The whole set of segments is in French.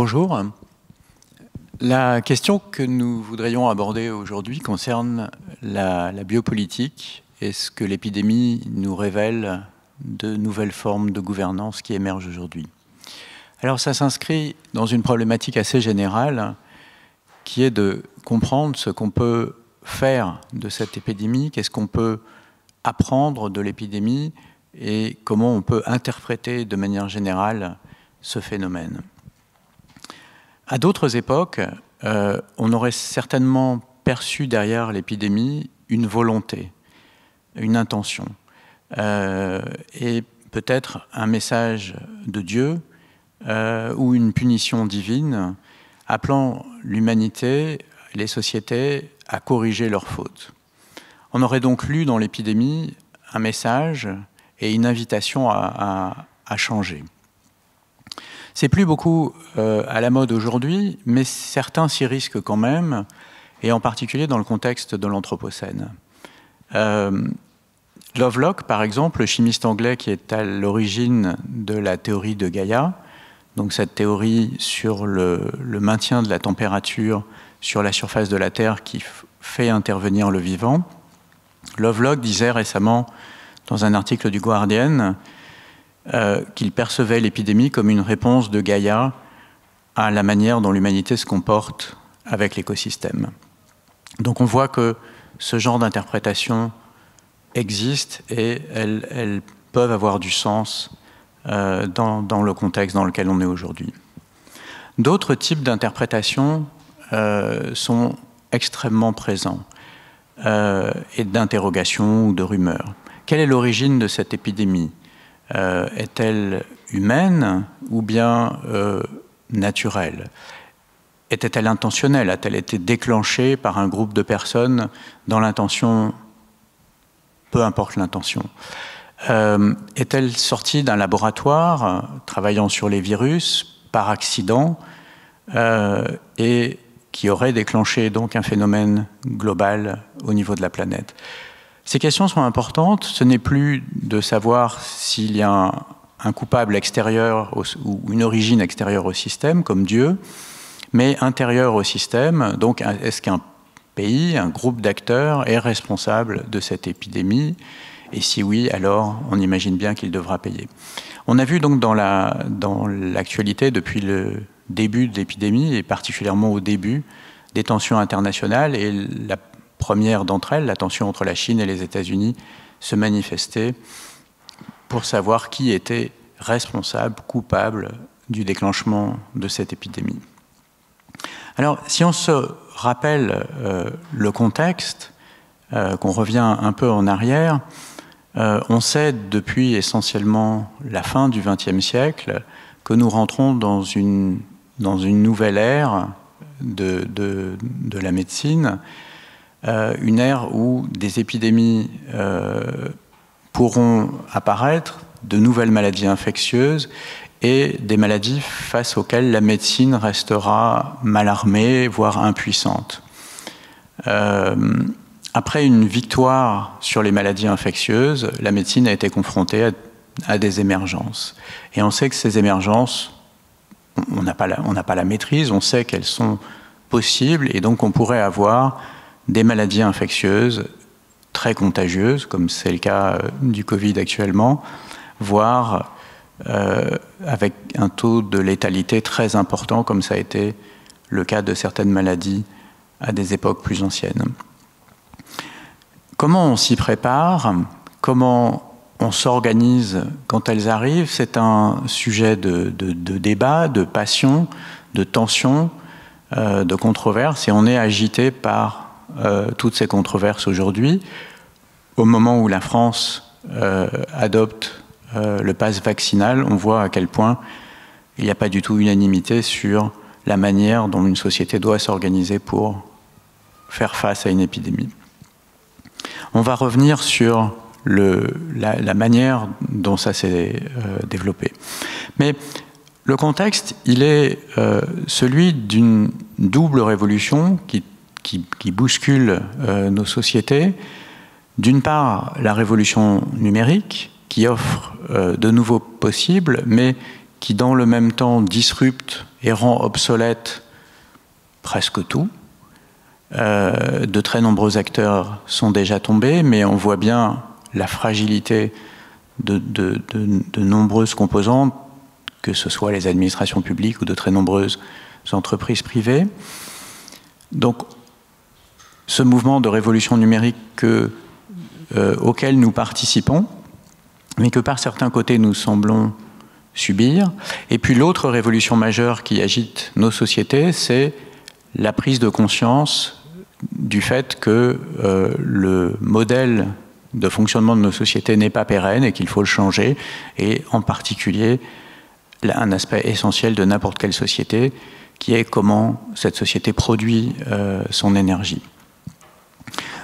Bonjour. La question que nous voudrions aborder aujourd'hui concerne la biopolitique et ce que l'épidémie nous révèle de nouvelles formes de gouvernance qui émergent aujourd'hui. Alors ça s'inscrit dans une problématique assez générale qui est de comprendre ce qu'on peut faire de cette épidémie, qu'est-ce qu'on peut apprendre de l'épidémie et comment on peut interpréter de manière générale ce phénomène. À d'autres époques, on aurait certainement perçu derrière l'épidémie une volonté, une intention, et peut-être un message de Dieu ou une punition divine appelant l'humanité, les sociétés à corriger leurs fautes. On aurait donc lu dans l'épidémie un message et une invitation à changer. C'est plus beaucoup à la mode aujourd'hui, mais certains s'y risquent quand même, et en particulier dans le contexte de l'Anthropocène. Lovelock, par exemple, le chimiste anglais qui est à l'origine de la théorie de Gaïa, donc cette théorie sur le maintien de la température sur la surface de la Terre qui fait intervenir le vivant, Lovelock disait récemment dans un article du Guardian qu'il percevait l'épidémie comme une réponse de Gaïa à la manière dont l'humanité se comporte avec l'écosystème. Donc on voit que ce genre d'interprétation existe et elles peuvent avoir du sens dans le contexte dans lequel on est aujourd'hui. D'autres types d'interprétations sont extrêmement présents et d'interrogations ou de rumeurs. Quelle est l'origine de cette épidémie ? Est-elle humaine ou bien naturelle? Était-elle intentionnelle? A-t-elle été déclenchée par un groupe de personnes dans l'intention, peu importe l'intention? Est-elle sortie d'un laboratoire travaillant sur les virus par accident et qui aurait déclenché donc un phénomène global au niveau de la planète? Ces questions sont importantes. Ce n'est plus de savoir s'il y a un coupable extérieur ou une origine extérieure au système, comme Dieu, mais intérieure au système. Donc, est-ce qu'un pays, un groupe d'acteurs est responsable de cette épidémie? Et si oui, alors on imagine bien qu'il devra payer. On a vu donc dans l'actualité, depuis le début de l'épidémie, et particulièrement au début, des tensions internationales, et la première d'entre elles, la tension entre la Chine et les États-Unis, se manifestait pour savoir qui était responsable, coupable du déclenchement de cette épidémie. Alors, si on se rappelle le contexte, qu'on revient un peu en arrière, on sait depuis essentiellement la fin du XXe siècle que nous rentrons dans une nouvelle ère de la médecine, une ère où des épidémies pourront apparaître, de nouvelles maladies infectieuses et des maladies face auxquelles la médecine restera mal armée, voire impuissante. Après une victoire sur les maladies infectieuses, la médecine a été confrontée à des émergences. Et on sait que ces émergences, on n'a pas la maîtrise, on sait qu'elles sont possibles, et donc on pourrait avoir des maladies infectieuses très contagieuses, comme c'est le cas du Covid actuellement, voire avec un taux de létalité très important, comme ça a été le cas de certaines maladies à des époques plus anciennes. Comment on s'y prépare? Comment on s'organise quand elles arrivent? C'est un sujet de débat, de passion, de tension, de controverse, et on est agité par toutes ces controverses aujourd'hui, au moment où la France adopte le pass vaccinal. On voit à quel point il n'y a pas du tout unanimité sur la manière dont une société doit s'organiser pour faire face à une épidémie. On va revenir sur la manière dont ça s'est développé. Mais le contexte, il est celui d'une double révolution qui bouscule nos sociétés. D'une part, la révolution numérique qui offre de nouveaux possibles, mais qui dans le même temps disrupte et rend obsolète presque tout. De très nombreux acteurs sont déjà tombés, mais on voit bien la fragilité de nombreuses composantes, que ce soit les administrations publiques ou de très nombreuses entreprises privées. Donc, ce mouvement de révolution numérique auquel nous participons, mais que par certains côtés nous semblons subir. Et puis l'autre révolution majeure qui agite nos sociétés, c'est la prise de conscience du fait que le modèle de fonctionnement de nos sociétés n'est pas pérenne et qu'il faut le changer, et en particulier un aspect essentiel de n'importe quelle société, qui est comment cette société produit son énergie.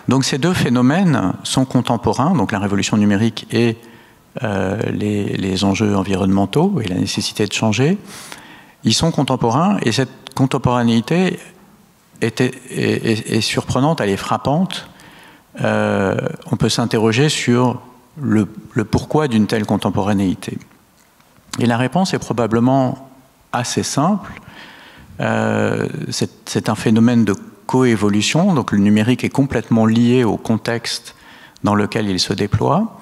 Donc ces deux phénomènes sont contemporains, donc la révolution numérique et les enjeux environnementaux et la nécessité de changer. Ils sont contemporains, et cette contemporanéité est surprenante, elle est frappante. On peut s'interroger sur le pourquoi d'une telle contemporanéité. Et la réponse est probablement assez simple. C'est un phénomène de coévolution, donc le numérique est complètement lié au contexte dans lequel il se déploie.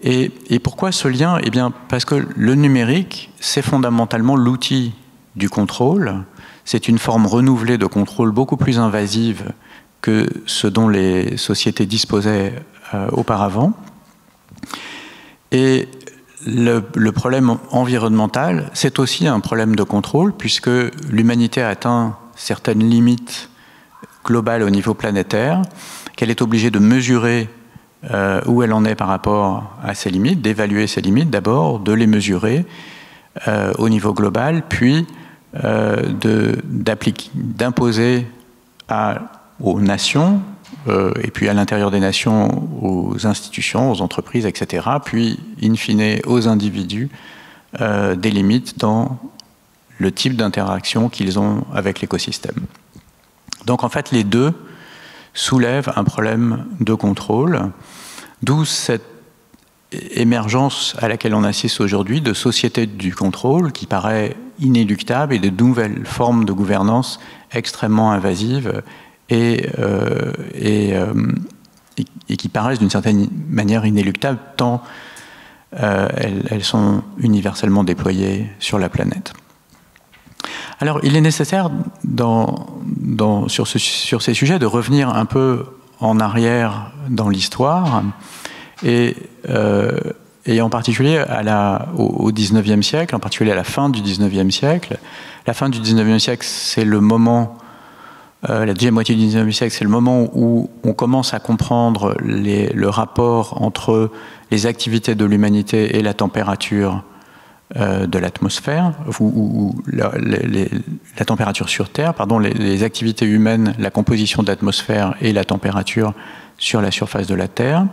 Et pourquoi ce lien? Eh bien, parce que le numérique, c'est fondamentalement l'outil du contrôle. C'est une forme renouvelée de contrôle beaucoup plus invasive que ce dont les sociétés disposaient auparavant. Et le problème environnemental, c'est aussi un problème de contrôle, puisque l'humanité a atteint certaines limites globales au niveau planétaire, qu'elle est obligée de mesurer où elle en est par rapport à ses limites, d'évaluer ses limites d'abord, de les mesurer au niveau global, puis d'imposer aux nations, et puis à l'intérieur des nations, aux institutions, aux entreprises, etc., puis, in fine, aux individus, des limites dans le type d'interaction qu'ils ont avec l'écosystème. Donc, en fait, les deux soulèvent un problème de contrôle, d'où cette émergence à laquelle on assiste aujourd'hui de sociétés du contrôle qui paraît inéluctable et de nouvelles formes de gouvernance extrêmement invasives et qui paraissent d'une certaine manière inéluctables tant elles sont universellement déployées sur la planète. Alors, il est nécessaire sur ces sujets de revenir un peu en arrière dans l'histoire, et en particulier au XIXe siècle, en particulier à la fin du XIXe siècle. La fin du XIXe siècle, c'est le moment, la deuxième moitié du XIXe siècle, c'est le moment où on commence à comprendre le rapport entre les activités de l'humanité et la température de l'atmosphère, ou la température sur Terre, pardon, les activités humaines, la composition de l'atmosphère et la température sur la surface de la Terre.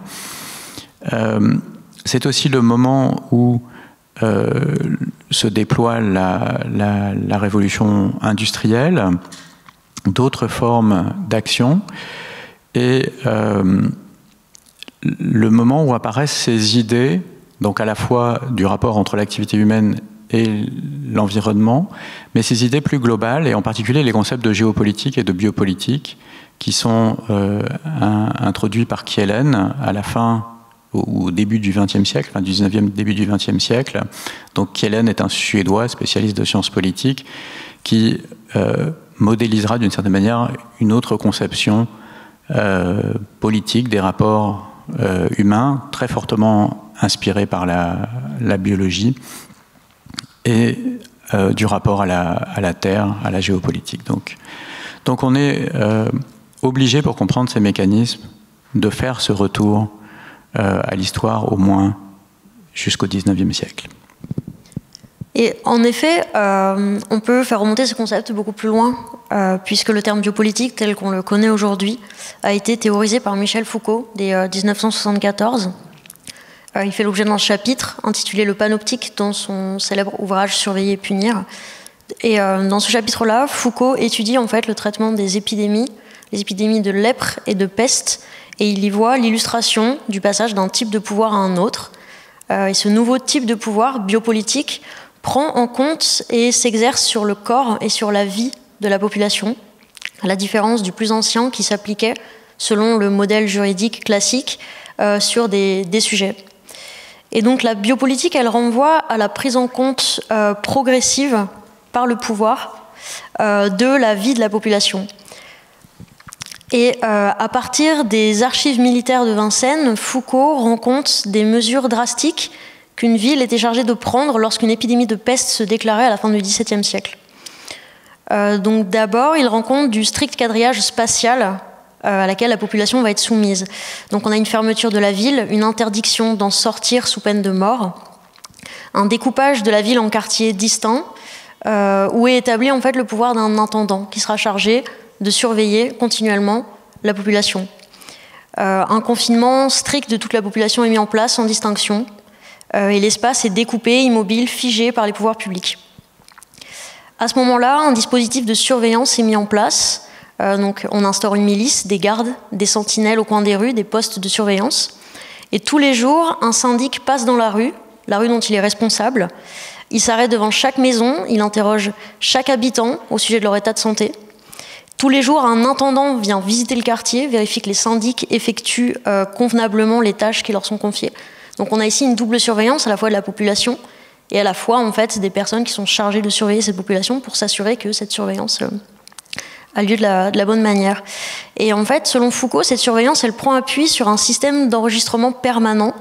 C'est aussi le moment où se déploie la révolution industrielle, d'autres formes d'action, et le moment où apparaissent ces idées, donc à la fois du rapport entre l'activité humaine et l'environnement, mais ces idées plus globales, et en particulier les concepts de géopolitique et de biopolitique, qui sont introduits par Kielen à la fin, au début du XXe siècle, enfin du 19e, début du XXe siècle. Donc Kielen est un Suédois spécialiste de sciences politiques qui modélisera d'une certaine manière une autre conception politique des rapports humains, très fortement inspirée par la biologie et du rapport à la Terre, à la géopolitique. Donc on est obligé, pour comprendre ces mécanismes, de faire ce retour à l'histoire au moins jusqu'au XIXe siècle. Et en effet, on peut faire remonter ce concept beaucoup plus loin, puisque le terme biopolitique, tel qu'on le connaît aujourd'hui, a été théorisé par Michel Foucault dès 1974. Il fait l'objet d'un chapitre intitulé « Le panoptique » dans son célèbre ouvrage « Surveiller et punir ». Et dans ce chapitre-là, Foucault étudie en fait le traitement des épidémies, les épidémies de lèpre et de peste, et il y voit l'illustration du passage d'un type de pouvoir à un autre. Et ce nouveau type de pouvoir biopolitique prend en compte et s'exerce sur le corps et sur la vie de la population, à la différence du plus ancien qui s'appliquait, selon le modèle juridique classique, sur des sujets. Et donc la biopolitique, elle renvoie à la prise en compte progressive par le pouvoir de la vie de la population. Et à partir des archives militaires de Vincennes, Foucault rend compte des mesures drastiques qu'une ville était chargée de prendre lorsqu'une épidémie de peste se déclarait à la fin du XVIIe siècle. Donc d'abord, il rend compte du strict quadrillage spatial à laquelle la population va être soumise. Donc on a une fermeture de la ville, une interdiction d'en sortir sous peine de mort, un découpage de la ville en quartiers distincts, où est établi en fait le pouvoir d'un intendant qui sera chargé de surveiller continuellement la population. Un confinement strict de toute la population est mis en place sans distinction, et l'espace est découpé, immobile, figé par les pouvoirs publics. À ce moment-là, un dispositif de surveillance est mis en place. Donc on instaure une milice, des gardes, des sentinelles au coin des rues, des postes de surveillance. Et tous les jours, un syndic passe dans la rue dont il est responsable. Il s'arrête devant chaque maison, il interroge chaque habitant au sujet de leur état de santé. Tous les jours, un intendant vient visiter le quartier, vérifie que les syndics effectuent convenablement les tâches qui leur sont confiées. Donc on a ici une double surveillance, à la fois de la population et à la fois en fait, des personnes qui sont chargées de surveiller cette population pour s'assurer que cette surveillance a lieu de la bonne manière. Et en fait, selon Foucault, cette surveillance, elle prend appui sur un système d'enregistrement permanent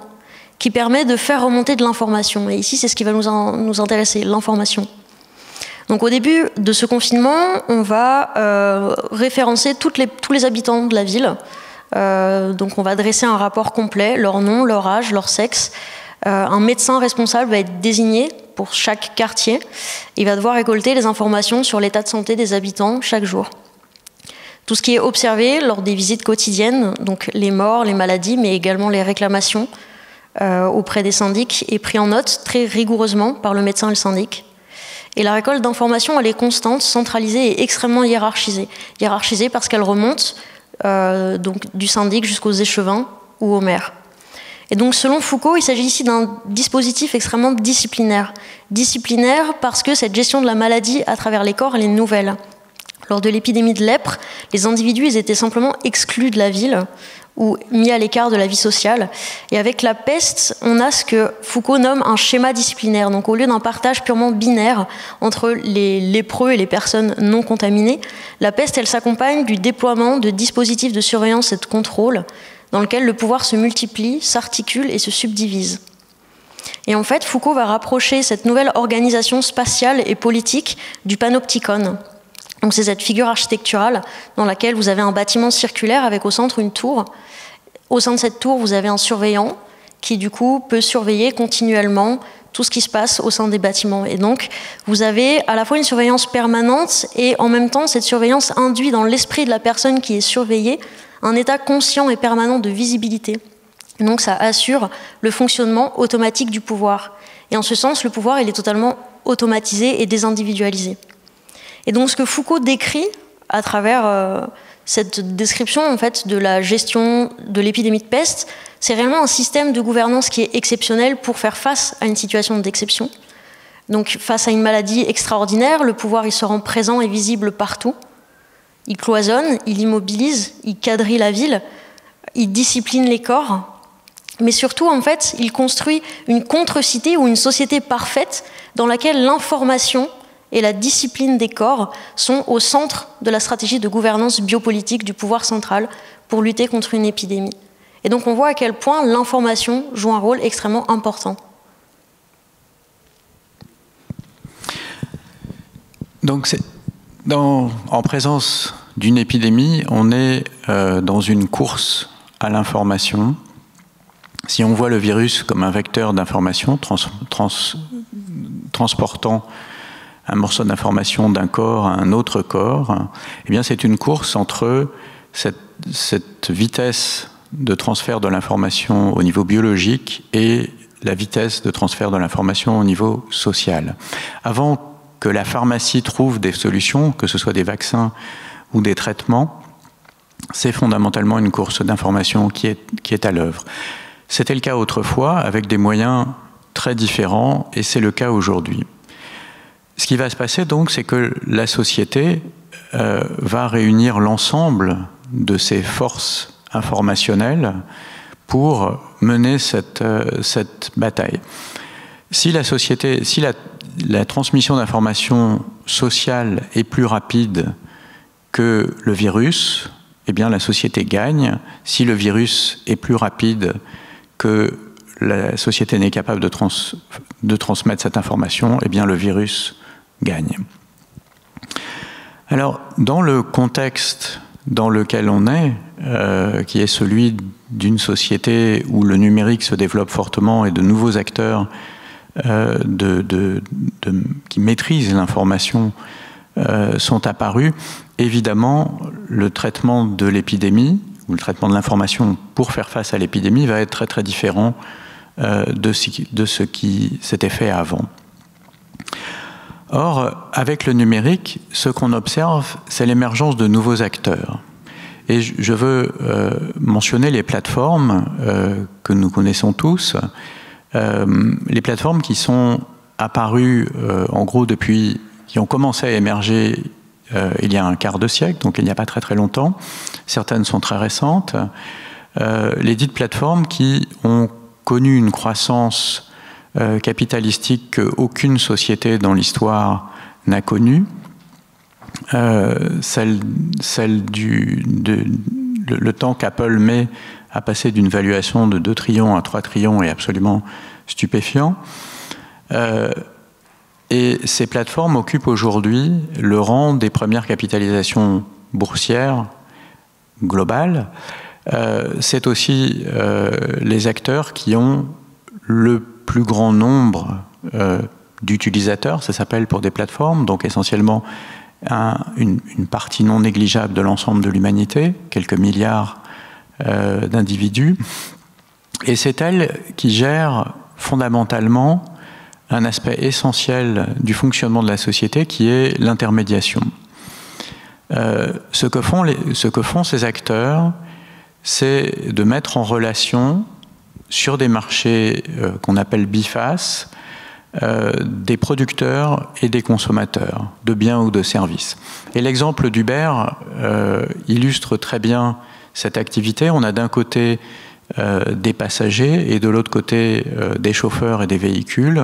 qui permet de faire remonter de l'information. Et ici, c'est ce qui va nous intéresser, l'information. Donc au début de ce confinement, on va référencer tous les habitants de la ville. Donc on va dresser un rapport complet, leur nom, leur âge, leur sexe. Un médecin responsable va être désigné pour chaque quartier. Il va devoir récolter les informations sur l'état de santé des habitants chaque jour. Tout ce qui est observé lors des visites quotidiennes, donc les morts, les maladies, mais également les réclamations auprès des syndics, est pris en note très rigoureusement par le médecin et le syndic. Et la récolte d'informations, elle est constante, centralisée et extrêmement hiérarchisée. Hiérarchisée parce qu'elle remonte donc du syndic jusqu'aux échevins ou aux maires. Et donc, selon Foucault, il s'agit ici d'un dispositif extrêmement disciplinaire. Disciplinaire parce que cette gestion de la maladie à travers les corps, elle est nouvelle. Lors de l'épidémie de lèpre, les individus, ils étaient simplement exclus de la ville ou mis à l'écart de la vie sociale. Et avec la peste, on a ce que Foucault nomme un schéma disciplinaire. Donc, au lieu d'un partage purement binaire entre les lépreux et les personnes non contaminées, la peste, elle s'accompagne du déploiement de dispositifs de surveillance et de contrôle dans lequel le pouvoir se multiplie, s'articule et se subdivise. Et en fait, Foucault va rapprocher cette nouvelle organisation spatiale et politique du panopticon. Donc c'est cette figure architecturale dans laquelle vous avez un bâtiment circulaire avec au centre une tour. Au sein de cette tour, vous avez un surveillant qui du coup peut surveiller continuellement tout ce qui se passe au sein des bâtiments. Et donc, vous avez à la fois une surveillance permanente et en même temps, cette surveillance induit dans l'esprit de la personne qui est surveillée un état conscient et permanent de visibilité. Et donc ça assure le fonctionnement automatique du pouvoir. Et en ce sens, le pouvoir il est totalement automatisé et désindividualisé. Et donc ce que Foucault décrit à travers cette description en fait, de la gestion de l'épidémie de peste, c'est réellement un système de gouvernance qui est exceptionnel pour faire face à une situation d'exception. Donc face à une maladie extraordinaire, le pouvoir il se rend présent et visible partout. Il cloisonne, il immobilise, il quadrille la ville, il discipline les corps, mais surtout, en fait, il construit une contre-cité ou une société parfaite dans laquelle l'information et la discipline des corps sont au centre de la stratégie de gouvernance biopolitique du pouvoir central pour lutter contre une épidémie. Et donc on voit à quel point l'information joue un rôle extrêmement important. Donc en présence d'une épidémie, on est dans une course à l'information. Si on voit le virus comme un vecteur d'information transportant un morceau d'information d'un corps à un autre corps, eh bien c'est une course entre cette vitesse de transfert de l'information au niveau biologique et la vitesse de transfert de l'information au niveau social. Avant que la pharmacie trouve des solutions, que ce soit des vaccins ou des traitements, c'est fondamentalement une course d'information qui est à l'œuvre. C'était le cas autrefois avec des moyens très différents et c'est le cas aujourd'hui. qui va se passer donc, c'est que la société va réunir l'ensemble de ses forces informationnelles pour mener cette bataille. Si la société, si la transmission d'informations sociales est plus rapide que le virus, eh bien la société gagne. Si le virus est plus rapide que la société n'est capable de transmettre cette information, eh bien le virus gagne. Alors, dans le contexte dans lequel on est, qui est celui d'une société où le numérique se développe fortement et de nouveaux acteurs qui maîtrisent l'information sont apparus, évidemment, le traitement de l'épidémie, ou le traitement de l'information pour faire face à l'épidémie, va être très très différent de ce qui s'était fait avant. Or, avec le numérique, ce qu'on observe, c'est l'émergence de nouveaux acteurs. Et je veux mentionner les plateformes que nous connaissons tous, les plateformes qui sont apparues, en gros, qui ont commencé à émerger il y a un quart de siècle, donc il n'y a pas très très longtemps. Certaines sont très récentes. Les dites plateformes qui ont connu une croissance capitalistique qu'aucune société dans l'histoire n'a connue. Le temps qu'Apple met à passer d'une valuation de 2 trillions à 3 trillions est absolument stupéfiant. Et ces plateformes occupent aujourd'hui le rang des premières capitalisations boursières globales. C'est aussi les acteurs qui ont le plus grand nombre d'utilisateurs, ça s'appelle pour des plateformes, donc essentiellement une partie non négligeable de l'ensemble de l'humanité, quelques milliards d'individus. Et c'est elles qui gèrent fondamentalement un aspect essentiel du fonctionnement de la société qui est l'intermédiation. Ce que font ces acteurs, c'est de mettre en relation sur des marchés qu'on appelle bifaces des producteurs et des consommateurs de biens ou de services. Et l'exemple d'Uber illustre très bien cette activité. On a d'un côté des passagers et de l'autre côté des chauffeurs et des véhicules.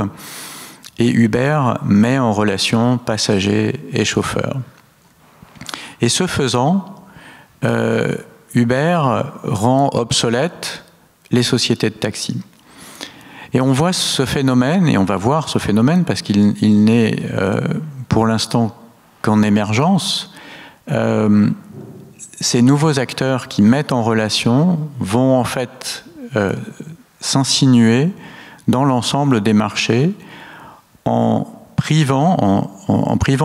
Et Uber met en relation passagers et chauffeurs. Et ce faisant, Uber rend obsolètes les sociétés de taxi. Et on voit ce phénomène, et on va voir ce phénomène parce qu'il n'est pour l'instant qu'en émergence. Ces nouveaux acteurs qui mettent en relation vont en fait s'insinuer dans l'ensemble des marchés en privant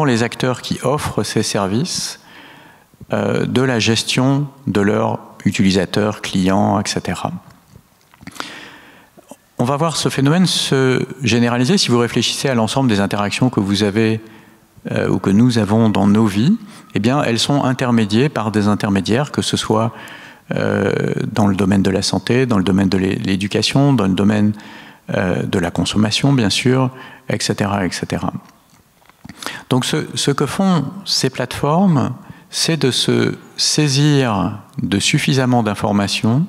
les acteurs qui offrent ces services de la gestion de leurs utilisateurs, clients, etc. On va voir ce phénomène se généraliser si vous réfléchissez à l'ensemble des interactions que vous avez ou que nous avons dans nos vies. Eh bien, elles sont intermédiées par des intermédiaires, que ce soit dans le domaine de la santé, dans le domaine de l'éducation, dans le domaine de la consommation, bien sûr, etc., etc. Donc, ce que font ces plateformes, c'est de se saisir de suffisamment d'informations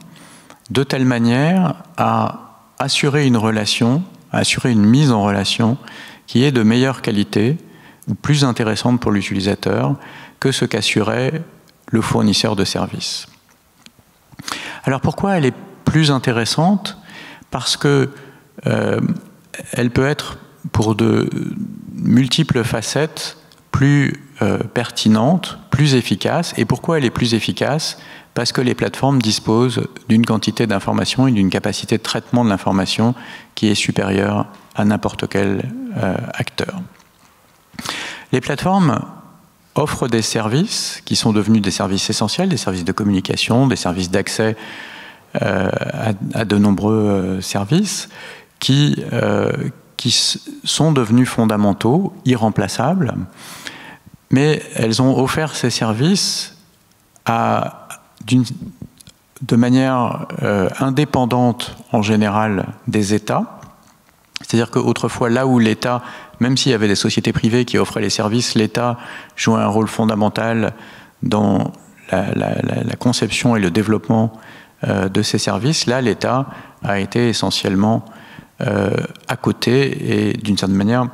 de telle manière à assurer une relation, assurer une mise en relation qui est de meilleure qualité ou plus intéressante pour l'utilisateur que ce qu'assurait le fournisseur de services. Alors pourquoi elle est plus intéressante? Parce que elle peut être pour de multiples facettes plus pertinente, plus efficace. Et pourquoi elle est plus efficace? Parce que les plateformes disposent d'une quantité d'informations et d'une capacité de traitement de l'information qui est supérieure à n'importe quel acteur. Les plateformes offrent des services qui sont devenus des services essentiels, des services de communication, des services d'accès à de nombreux services qui sont devenus fondamentaux, irremplaçables, mais elles ont offert ces services de manière indépendante en général des États, C'est-à-dire qu'autrefois, là où l'État, même s'il y avait des sociétés privées qui offraient les services, l'État jouait un rôle fondamental dans la conception et le développement de ces services. Là, l'État a été essentiellement à côté et d'une certaine manière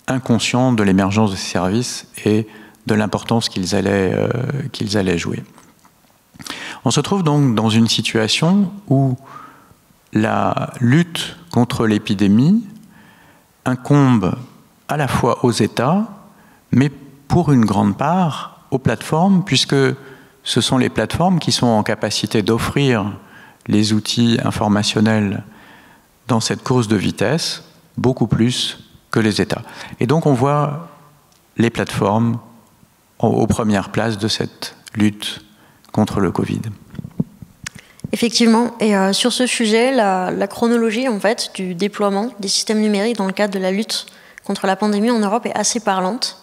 inconscient de l'émergence de ces services et de l'importance qu'ils allaient jouer. On se trouve donc dans une situation où la lutte contre l'épidémie incombe à la fois aux États, mais pour une grande part aux plateformes, puisque ce sont les plateformes qui sont en capacité d'offrir les outils informationnels dans cette course de vitesse, beaucoup plus que les États. Et donc on voit les plateformes aux premières places de cette lutte contre le Covid. Effectivement, et sur ce sujet, la chronologie en fait, du déploiement des systèmes numériques dans le cadre de la lutte contre la pandémie en Europe est assez parlante.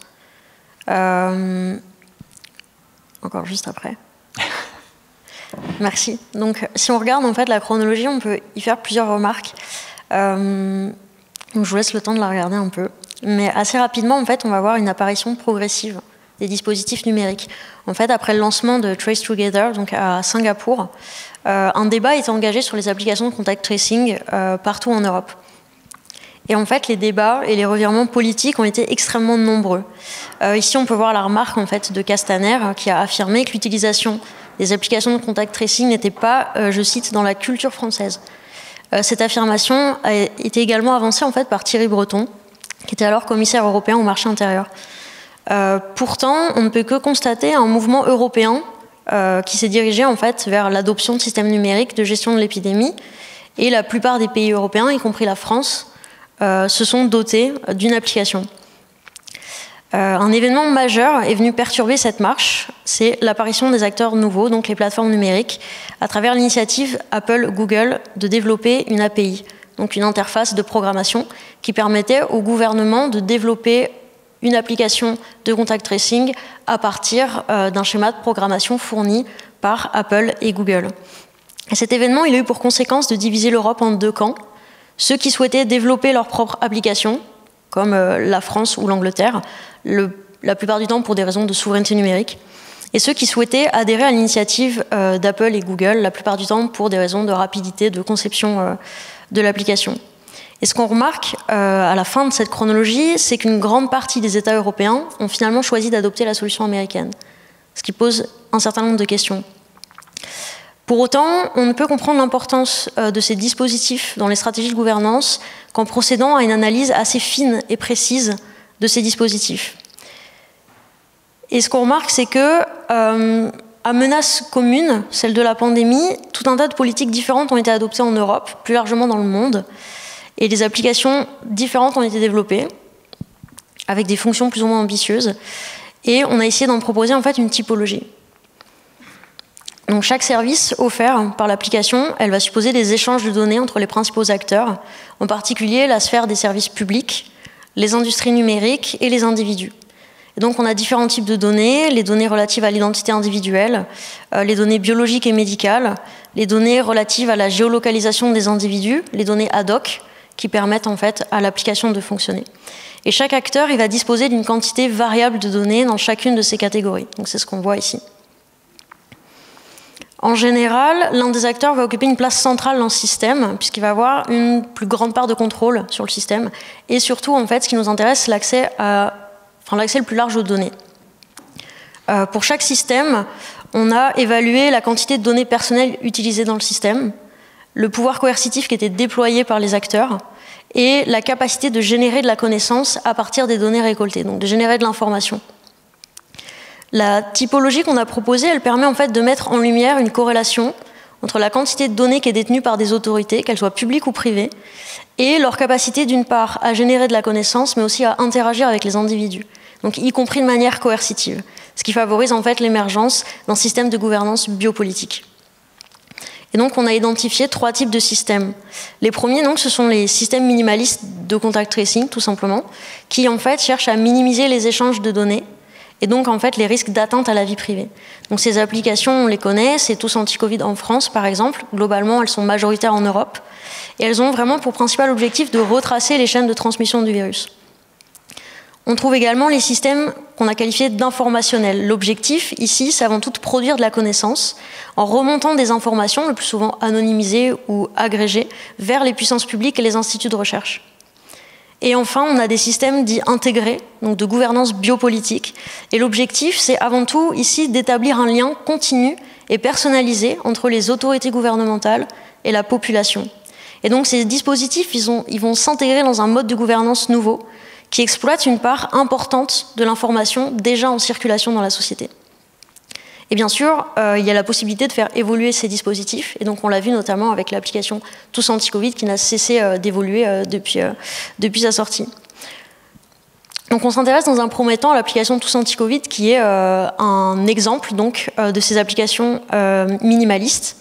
Encore juste après. Merci. Donc, si on regarde en fait la chronologie, on peut y faire plusieurs remarques. Donc, je vous laisse le temps de la regarder un peu. Mais assez rapidement, en fait, on va voir une apparition progressive des dispositifs numériques. En fait, après le lancement de Trace Together, donc à Singapour, un débat est engagé sur les applications de contact tracing partout en Europe. Et en fait, les débats et les revirements politiques ont été extrêmement nombreux. Ici, on peut voir la remarque en fait, de Castaner qui a affirmé que l'utilisation des applications de contact tracing n'était pas, je cite, dans la culture française. Cette affirmation a été également avancée en fait, par Thierry Breton, qui était alors commissaire européen au marché intérieur. Pourtant, on ne peut que constater un mouvement européen qui s'est dirigé en fait, vers l'adoption de systèmes numériques de gestion de l'épidémie. Et la plupart des pays européens, y compris la France, se sont dotés d'une application. Un événement majeur est venu perturber cette marche, c'est l'apparition des acteurs nouveaux, donc les plateformes numériques, à travers l'initiative Apple-Google de développer une API, donc une interface de programmation qui permettait au gouvernement de développer une application de contact tracing à partir d'un schéma de programmation fourni par Apple et Google. Et cet événement, il a eu pour conséquence de diviser l'Europe en deux camps. Ceux qui souhaitaient développer leur propre application, comme la France ou l'Angleterre, la plupart du temps pour des raisons de souveraineté numérique, et ceux qui souhaitaient adhérer à l'initiative d'Apple et Google, la plupart du temps pour des raisons de rapidité de conception de l'application. Et ce qu'on remarque à la fin de cette chronologie, c'est qu'une grande partie des États européens ont finalement choisi d'adopter la solution américaine, ce qui pose un certain nombre de questions. Pour autant, on ne peut comprendre l'importance de ces dispositifs dans les stratégies de gouvernance qu'en procédant à une analyse assez fine et précise de ces dispositifs. Et ce qu'on remarque, c'est que, à menace commune, celle de la pandémie, tout un tas de politiques différentes ont été adoptées en Europe, plus largement dans le monde, et des applications différentes ont été développées, avec des fonctions plus ou moins ambitieuses, et on a essayé d'en proposer en fait une typologie. Donc chaque service offert par l'application, elle va supposer des échanges de données entre les principaux acteurs, en particulier la sphère des services publics, les industries numériques et les individus. Et donc on a différents types de données, les données relatives à l'identité individuelle, les données biologiques et médicales, les données relatives à la géolocalisation des individus, les données ad hoc, qui permettent en fait à l'application de fonctionner. Et chaque acteur, il va disposer d'une quantité variable de données dans chacune de ces catégories. Donc c'est ce qu'on voit ici. En général, l'un des acteurs va occuper une place centrale dans le système, puisqu'il va avoir une plus grande part de contrôle sur le système. Et surtout, en fait, ce qui nous intéresse, c'est l'accès le plus large aux données. Pour chaque système, on a évalué la quantité de données personnelles utilisées dans le système, le pouvoir coercitif qui était déployé par les acteurs, et la capacité de générer de la connaissance à partir des données récoltées, donc de générer de l'information. La typologie qu'on a proposée, elle permet en fait de mettre en lumière une corrélation entre la quantité de données qui est détenue par des autorités, qu'elles soient publiques ou privées, et leur capacité d'une part à générer de la connaissance, mais aussi à interagir avec les individus, donc y compris de manière coercitive, ce qui favorise en fait l'émergence d'un système de gouvernance biopolitique. Et donc on a identifié 3 types de systèmes. Les premiers, donc, ce sont les systèmes minimalistes de contact tracing, tout simplement, qui en fait cherchent à minimiser les échanges de données et donc en fait les risques d'atteinte à la vie privée. Donc ces applications, on les connaît, c'est Tous Anti-Covid en France par exemple, globalement elles sont majoritaires en Europe, et elles ont vraiment pour principal objectif de retracer les chaînes de transmission du virus. On trouve également les systèmes qu'on a qualifiés d'informationnels. L'objectif, ici, c'est avant tout de produire de la connaissance en remontant des informations, le plus souvent anonymisées ou agrégées, vers les puissances publiques et les instituts de recherche. Et enfin, on a des systèmes dits intégrés, donc de gouvernance biopolitique. Et l'objectif, c'est avant tout, ici, d'établir un lien continu et personnalisé entre les autorités gouvernementales et la population. Et donc, ces dispositifs, ils vont s'intégrer dans un mode de gouvernance nouveau, qui exploite une part importante de l'information déjà en circulation dans la société. Et bien sûr, il y a la possibilité de faire évoluer ces dispositifs, et donc on l'a vu notamment avec l'application Tous Anti-Covid qui n'a cessé d'évoluer depuis sa sortie. Donc on s'intéresse dans un premier temps à l'application Tous Anti-Covid qui est un exemple donc, de ces applications minimalistes.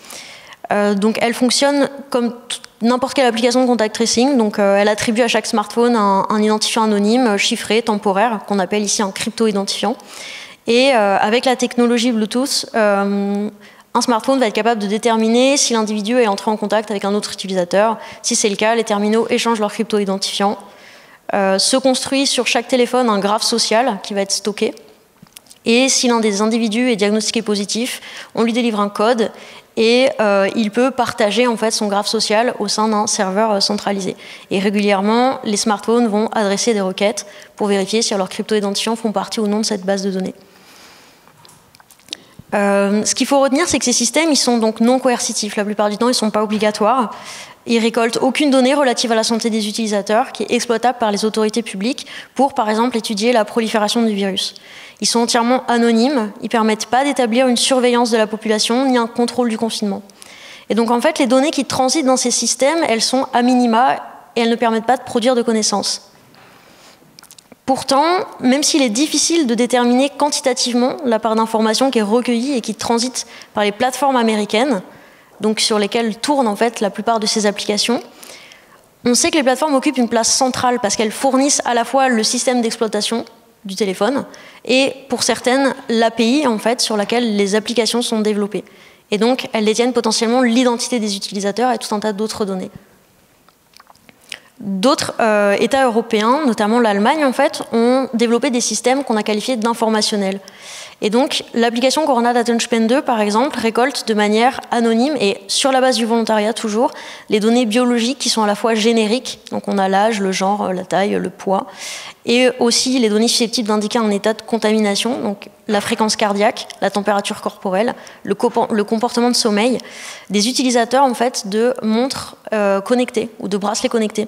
Donc elle fonctionne comme n'importe quelle application de contact tracing, donc elle attribue à chaque smartphone un identifiant anonyme, chiffré, temporaire, qu'on appelle ici un crypto-identifiant. Et avec la technologie Bluetooth, un smartphone va être capable de déterminer si l'individu est entré en contact avec un autre utilisateur. Si c'est le cas, les terminaux échangent leur crypto-identifiant. Se construit sur chaque téléphone un graphe social qui va être stocké. Et si l'un des individus est diagnostiqué positif, on lui délivre un code et il peut partager en fait son graphe social au sein d'un serveur centralisé. Et régulièrement, les smartphones vont adresser des requêtes pour vérifier si leurs crypto-identifiants font partie ou non de cette base de données. Ce qu'il faut retenir, c'est que ces systèmes, ils sont donc non coercitifs. La plupart du temps, ils ne sont pas obligatoires. Ils récoltent aucune donnée relative à la santé des utilisateurs qui est exploitable par les autorités publiques pour, par exemple, étudier la prolifération du virus. Ils sont entièrement anonymes, ils ne permettent pas d'établir une surveillance de la population ni un contrôle du confinement. Et donc, en fait, les données qui transitent dans ces systèmes, elles sont à minima et elles ne permettent pas de produire de connaissances. Pourtant, même s'il est difficile de déterminer quantitativement la part d'informations qui est recueillie et qui transite par les plateformes américaines, donc sur lesquelles tournent en fait la plupart de ces applications, on sait que les plateformes occupent une place centrale parce qu'elles fournissent à la fois le système d'exploitation du téléphone et pour certaines l'API en fait sur laquelle les applications sont développées. Et donc elles détiennent potentiellement l'identité des utilisateurs et tout un tas d'autres données. D'autres États européens, notamment l'Allemagne en fait, ont développé des systèmes qu'on a qualifiés d'informationnels. Et donc, l'application Corona Datenspende, par exemple, récolte de manière anonyme et sur la base du volontariat toujours, les données biologiques qui sont à la fois génériques, donc on a l'âge, le genre, la taille, le poids, et aussi les données susceptibles d'indiquer un état de contamination, donc la fréquence cardiaque, la température corporelle, le comportement de sommeil, des utilisateurs en fait de montres connectées ou de bracelets connectés.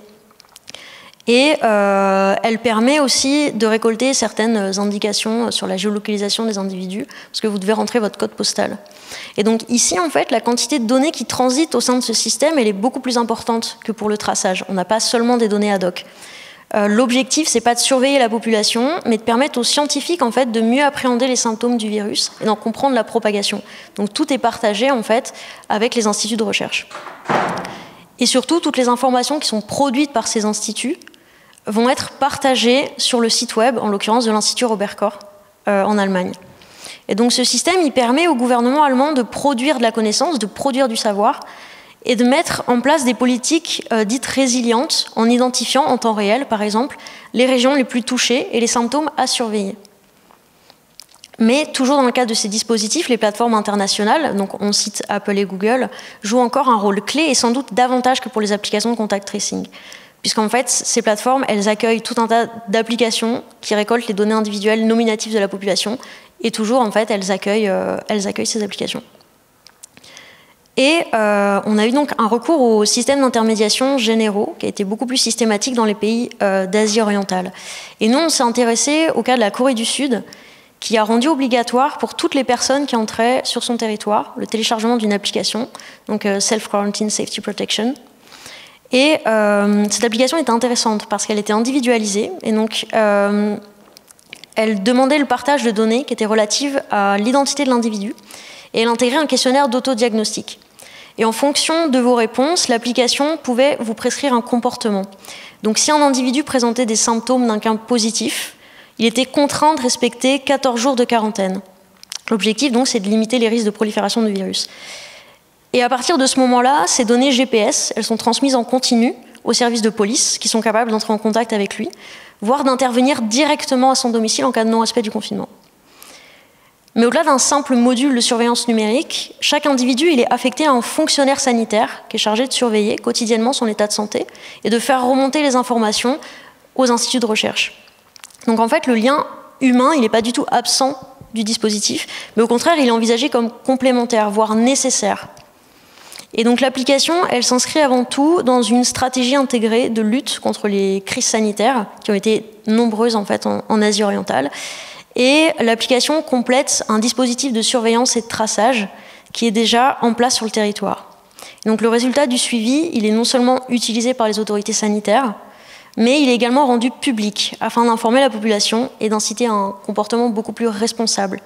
Et elle permet aussi de récolter certaines indications sur la géolocalisation des individus, parce que vous devez rentrer votre code postal. Et donc ici, en fait, la quantité de données qui transitent au sein de ce système, elle est beaucoup plus importante que pour le traçage. On n'a pas seulement des données ad hoc. L'objectif, c'est pas de surveiller la population, mais de permettre aux scientifiques, en fait, de mieux appréhender les symptômes du virus et d'en comprendre la propagation. Donc tout est partagé, en fait, avec les instituts de recherche. Et surtout, toutes les informations qui sont produites par ces instituts vont être partagées sur le site web, en l'occurrence de l'Institut Robert Koch en Allemagne. Et donc ce système, il permet au gouvernement allemand de produire de la connaissance, de produire du savoir, et de mettre en place des politiques dites résilientes, en identifiant en temps réel, par exemple, les régions les plus touchées et les symptômes à surveiller. Mais toujours dans le cadre de ces dispositifs, les plateformes internationales, donc on cite Apple et Google, jouent encore un rôle clé et sans doute davantage que pour les applications de contact tracing. Puisqu'en fait, ces plateformes, elles accueillent tout un tas d'applications qui récoltent les données individuelles nominatives de la population, et toujours, en fait, elles accueillent ces applications. Et on a eu donc un recours aux systèmes d'intermédiation généraux, qui a été beaucoup plus systématique dans les pays d'Asie orientale. Et nous, on s'est intéressé au cas de la Corée du Sud, qui a rendu obligatoire pour toutes les personnes qui entraient sur son territoire le téléchargement d'une application, donc Self-Quarantine Safety Protection. Et cette application était intéressante parce qu'elle était individualisée et donc elle demandait le partage de données qui étaient relatives à l'identité de l'individu et elle intégrait un questionnaire d'autodiagnostic. Et en fonction de vos réponses, l'application pouvait vous prescrire un comportement. Donc si un individu présentait des symptômes d'un cas positif, il était contraint de respecter 14 jours de quarantaine. L'objectif, donc, c'est de limiter les risques de prolifération du virus. Et à partir de ce moment-là, ces données GPS, elles sont transmises en continu aux services de police qui sont capables d'entrer en contact avec lui, voire d'intervenir directement à son domicile en cas de non-respect du confinement. Mais au-delà d'un simple module de surveillance numérique, chaque individu il est affecté à un fonctionnaire sanitaire qui est chargé de surveiller quotidiennement son état de santé et de faire remonter les informations aux instituts de recherche. Donc en fait, le lien humain, il n'est pas du tout absent du dispositif, mais au contraire, il est envisagé comme complémentaire, voire nécessaire. Et donc l'application, elle s'inscrit avant tout dans une stratégie intégrée de lutte contre les crises sanitaires, qui ont été nombreuses en fait en Asie orientale. Et l'application complète un dispositif de surveillance et de traçage qui est déjà en place sur le territoire. Donc le résultat du suivi, il est non seulement utilisé par les autorités sanitaires, mais il est également rendu public afin d'informer la population et d'inciter à un comportement beaucoup plus responsable.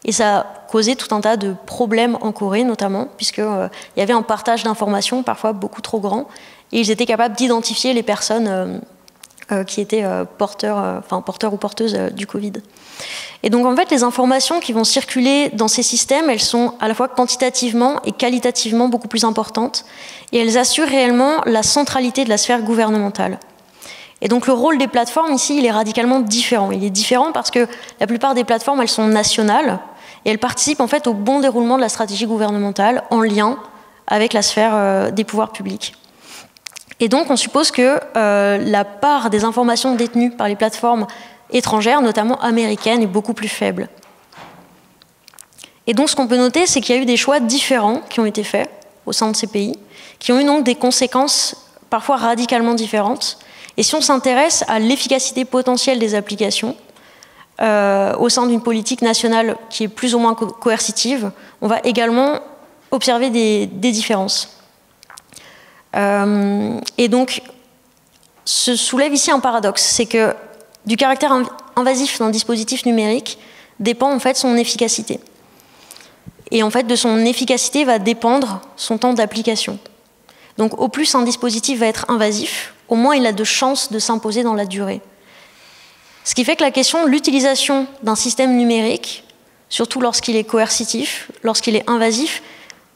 Et ça a causé tout un tas de problèmes en Corée notamment, puisqu'il y avait un partage d'informations parfois beaucoup trop grand, et ils étaient capables d'identifier les personnes qui étaient porteurs ou porteuses du Covid. Et donc en fait, les informations qui vont circuler dans ces systèmes, elles sont à la fois quantitativement et qualitativement beaucoup plus importantes, et elles assurent réellement la centralité de la sphère gouvernementale. Et donc le rôle des plateformes ici, il est radicalement différent. Il est différent parce que la plupart des plateformes, elles sont nationales, et elles participent en fait au bon déroulement de la stratégie gouvernementale en lien avec la sphère des pouvoirs publics. Et donc on suppose que la part des informations détenues par les plateformes étrangères, notamment américaines, est beaucoup plus faible. Et donc ce qu'on peut noter, c'est qu'il y a eu des choix différents qui ont été faits au sein de ces pays, qui ont eu donc des conséquences parfois radicalement différentes. Et si on s'intéresse à l'efficacité potentielle des applications au sein d'une politique nationale qui est plus ou moins coercitive, on va également observer des différences. Et donc se soulève ici un paradoxe, c'est que du caractère invasif d'un dispositif numérique dépend en fait son efficacité. Et en fait, de son efficacité va dépendre son temps d'application. Donc au plus un dispositif va être invasif, au moins il a de chances de s'imposer dans la durée. Ce qui fait que la question de l'utilisation d'un système numérique, surtout lorsqu'il est coercitif, lorsqu'il est invasif,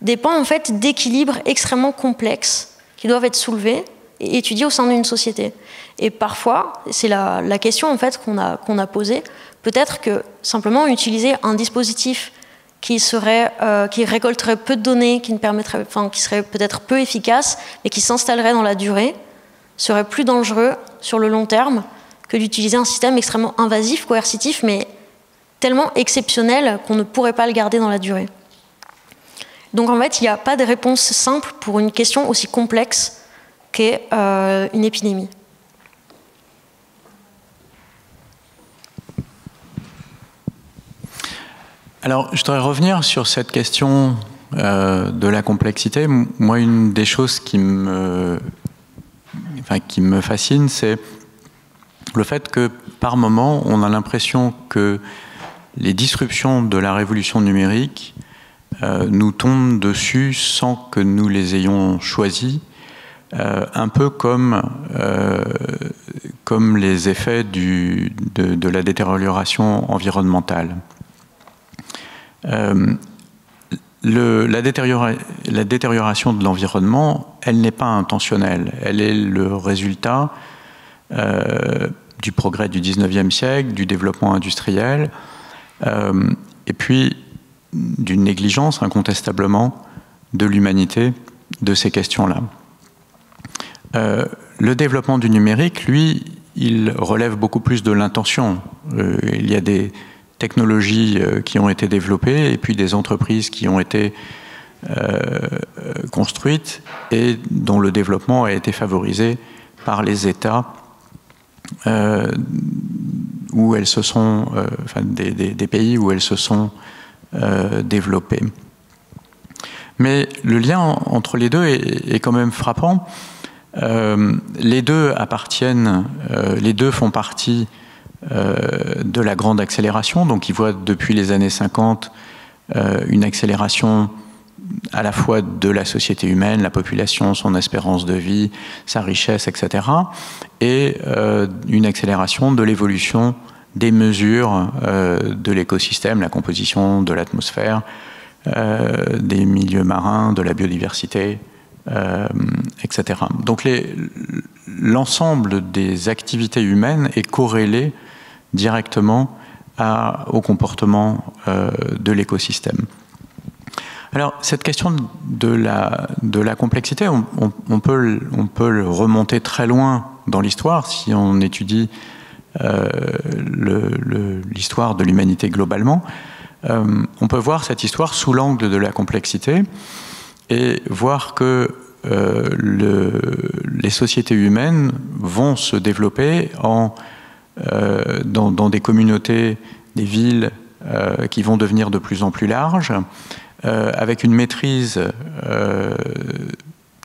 dépend en fait d'équilibres extrêmement complexes qui doivent être soulevés et étudiés au sein d'une société. Et parfois, c'est la question en fait qu'on a posée, peut-être que simplement utiliser un dispositif qui récolterait peu de données, qui serait peut-être peu efficace, mais qui s'installerait dans la durée, serait plus dangereux sur le long terme que d'utiliser un système extrêmement invasif, coercitif, mais tellement exceptionnel qu'on ne pourrait pas le garder dans la durée. Donc en fait, il n'y a pas de réponse simple pour une question aussi complexe qu'est une épidémie. Alors, je voudrais revenir sur cette question de la complexité. Moi, une des choses qui me fascine, c'est le fait que, par moment, on a l'impression que les disruptions de la révolution numérique nous tombent dessus sans que nous les ayons choisies, un peu comme les effets de la détérioration environnementale. La détérioration de l'environnement, elle n'est pas intentionnelle. Elle est le résultat du progrès du 19e siècle, du développement industriel, et puis d'une négligence, incontestablement, de l'humanité de ces questions-là. Le développement du numérique, lui, il relève beaucoup plus de l'intention. Il y a des technologies qui ont été développées et puis des entreprises qui ont été construites et dont le développement a été favorisé par les États où elles se sont, des pays où elles se sont développées. Mais le lien entre les deux est quand même frappant. Les deux font partie de la grande accélération, donc ils voient depuis les années 50 une accélération à la fois de la société humaine, la population, son espérance de vie, sa richesse, etc., et une accélération de l'évolution des mesures de l'écosystème, la composition de l'atmosphère, des milieux marins, de la biodiversité, etc. Donc l'ensemble des activités humaines est corrélé directement au comportement de l'écosystème. Alors, cette question de la complexité, on peut le remonter très loin dans l'histoire si on étudie l'histoire de l'humanité globalement. On peut voir cette histoire sous l'angle de la complexité et voir que les sociétés humaines vont se développer dans des communautés, des villes qui vont devenir de plus en plus larges, avec une maîtrise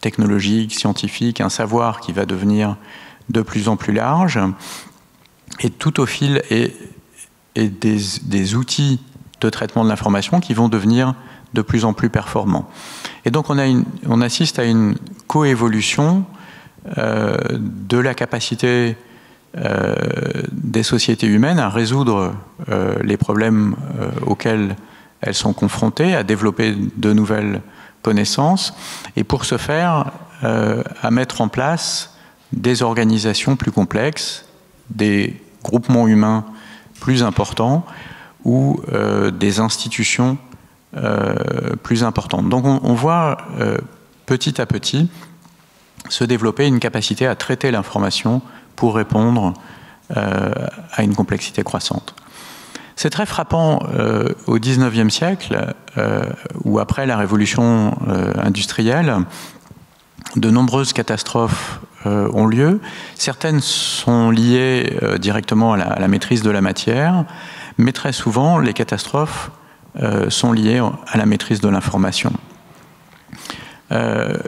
technologique, scientifique, un savoir qui va devenir de plus en plus large, et tout au fil et des outils de traitement de l'information qui vont devenir de plus en plus performants. Et donc on assiste à une coévolution de la capacité des sociétés humaines à résoudre les problèmes auxquels elles sont confrontées, à développer de nouvelles connaissances, et pour ce faire, à mettre en place des organisations plus complexes, des groupements humains plus importants ou des institutions plus importantes. Donc on voit petit à petit se développer une capacité à traiter l'information pour répondre à une complexité croissante. C'est très frappant au XIXe siècle, où après la révolution industrielle, de nombreuses catastrophes ont lieu. Certaines sont liées directement à la maîtrise de la matière, mais très souvent, les catastrophes sont liées à la maîtrise de l'information.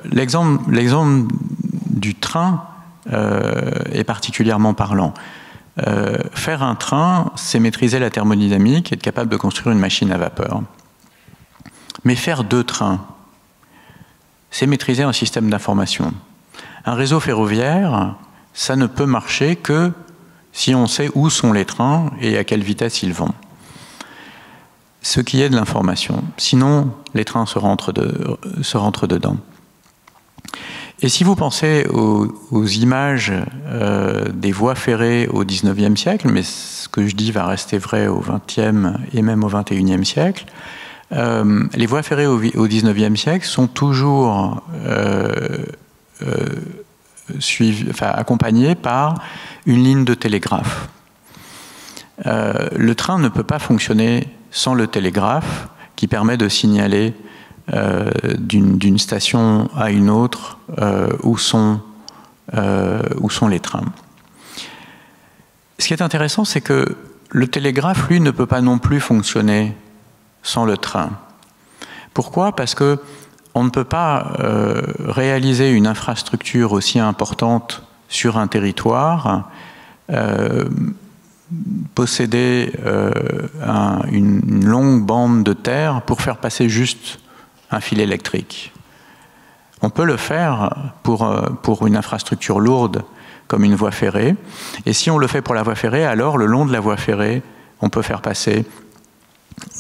L'exemple du train est particulièrement parlant. Faire un train, c'est maîtriser la thermodynamique et être capable de construire une machine à vapeur. Mais faire deux trains, c'est maîtriser un système d'information. Un réseau ferroviaire, ça ne peut marcher que si on sait où sont les trains et à quelle vitesse ils vont. Ce qui est de l'information. Sinon, les trains se rentrent dedans. Et si vous pensez aux images des voies ferrées au XIXe siècle, mais ce que je dis va rester vrai au XXe et même au XXIe siècle, les voies ferrées au XIXe siècle sont toujours accompagnées par une ligne de télégraphe. Le train ne peut pas fonctionner sans le télégraphe qui permet de signaler d'une station à une autre où sont les trains. Ce qui est intéressant, c'est que le télégraphe, lui, ne peut pas non plus fonctionner sans le train. Pourquoi ? Parce que on ne peut pas réaliser une infrastructure aussi importante sur un territoire, posséder une longue bande de terre pour faire passer juste un fil électrique. On peut le faire pour une infrastructure lourde comme une voie ferrée, et si on le fait pour la voie ferrée, alors le long de la voie ferrée, on peut faire passer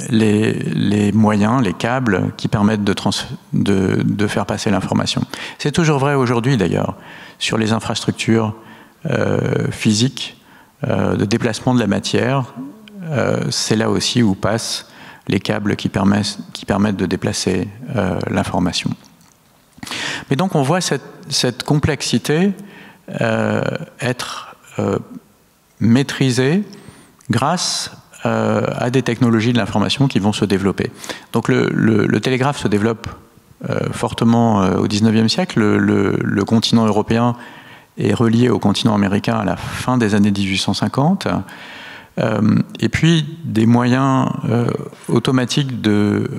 les moyens, les câbles qui permettent de faire passer l'information. C'est toujours vrai aujourd'hui d'ailleurs, sur les infrastructures physiques de déplacement de la matière, c'est là aussi où passent les câbles qui permettent de déplacer l'information. Mais donc on voit cette complexité être maîtrisée grâce à des technologies de l'information qui vont se développer. Donc le télégraphe se développe fortement au XIXe siècle. Le continent européen est relié au continent américain à la fin des années 1850. Et puis des moyens automatiques de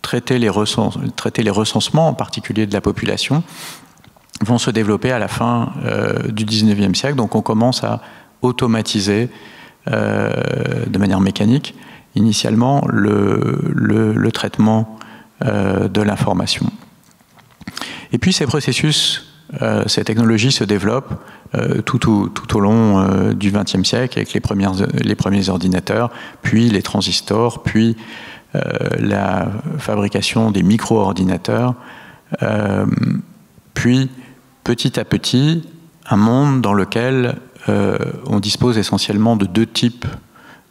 traiter les recensements, en particulier de la population, vont se développer à la fin du XIXe siècle. Donc on commence à automatiser de manière mécanique, initialement, le traitement de l'information. Et puis ces processus ces technologies se développent tout au long du XXe siècle avec les premiers ordinateurs, puis les transistors, puis la fabrication des micro-ordinateurs, puis petit à petit un monde dans lequel on dispose essentiellement de deux types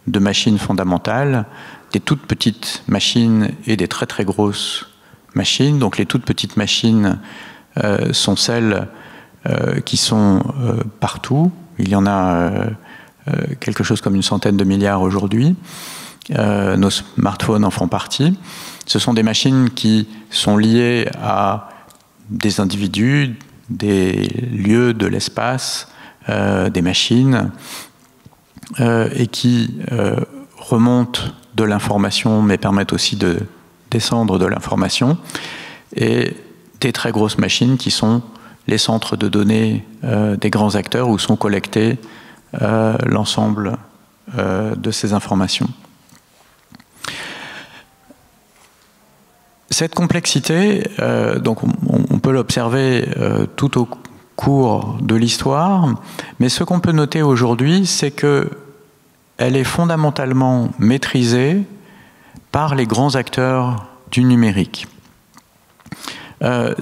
de machines fondamentales, des toutes petites machines et des très très grosses machines. Donc les toutes petites machines sont celles qui sont partout. Il y en a quelque chose comme 100 de milliards aujourd'hui. Nos smartphones en font partie. Ce sont des machines qui sont liées à des individus, des lieux de l'espace, des machines, et qui remontent de l'information, mais permettent aussi de descendre de l'information, et des très grosses machines qui sont les centres de données des grands acteurs où sont collectées l'ensemble de ces informations. Cette complexité, donc on peut l'observer tout au cours de l'histoire, mais ce qu'on peut noter aujourd'hui, c'est qu'elle est fondamentalement maîtrisée par les grands acteurs du numérique.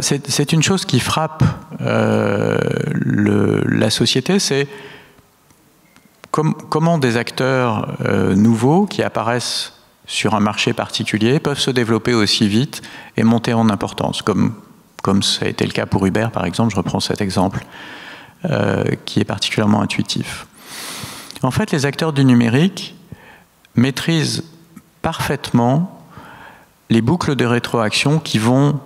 C'est une chose qui frappe la société, c'est comment des acteurs nouveaux qui apparaissent sur un marché particulier peuvent se développer aussi vite et monter en importance, comme ça a été le cas pour Uber, par exemple. Je reprends cet exemple qui est particulièrement intuitif. En fait, les acteurs du numérique maîtrisent parfaitement les boucles de rétroaction qui vont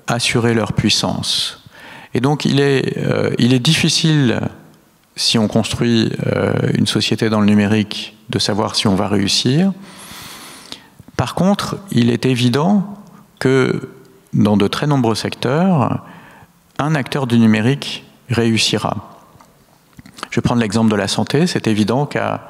assurer leur puissance. Et donc, il est difficile, si on construit une société dans le numérique, de savoir si on va réussir. Par contre, il est évident que dans de très nombreux secteurs, un acteur du numérique réussira. Je vais prendre l'exemple de la santé. C'est évident qu'à